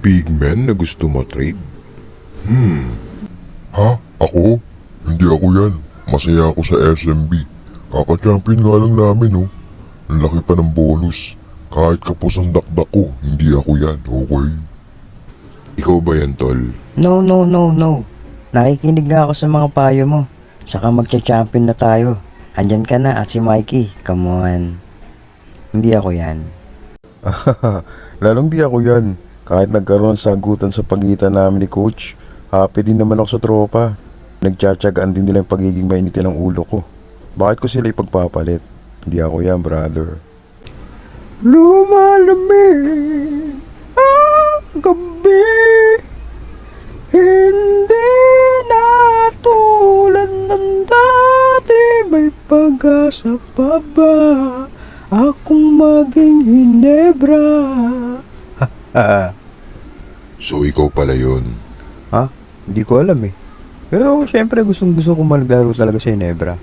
Big man na gusto mo-trade? Ha? Ako? Hindi ako yan. Masaya ako sa SMB. Kaka-champion nga lang namin oh. Ang laki pa ng bonus. Kahit kapos ang dakdak ko, hindi ako yan, okay? Ikaw ba yan, tol? No. Nakikinig nga ako sa mga payo mo. Saka magcha-champion na tayo. Andyan ka na at si Mikey. Come on. Hindi ako yan. Lalong di ako yan. Kahit nagkaroon ng sagutan sa pagitan namin ni Coach, happy din naman ako sa tropa. Nagtsatsagaan din nila yung pagiging mainitin ng ulo ko. Bakit ko sila ipagpapalit? Hindi ako yan, brother. Lumalamig ang gabi, hindi na tulad ng dati. May pag-asa pa ba akong maging Hinebra? So ikaw pala yun. Ha? Hindi ko alam eh. Pero syempre gustong gusto ko maglaro talaga sa Hinebra.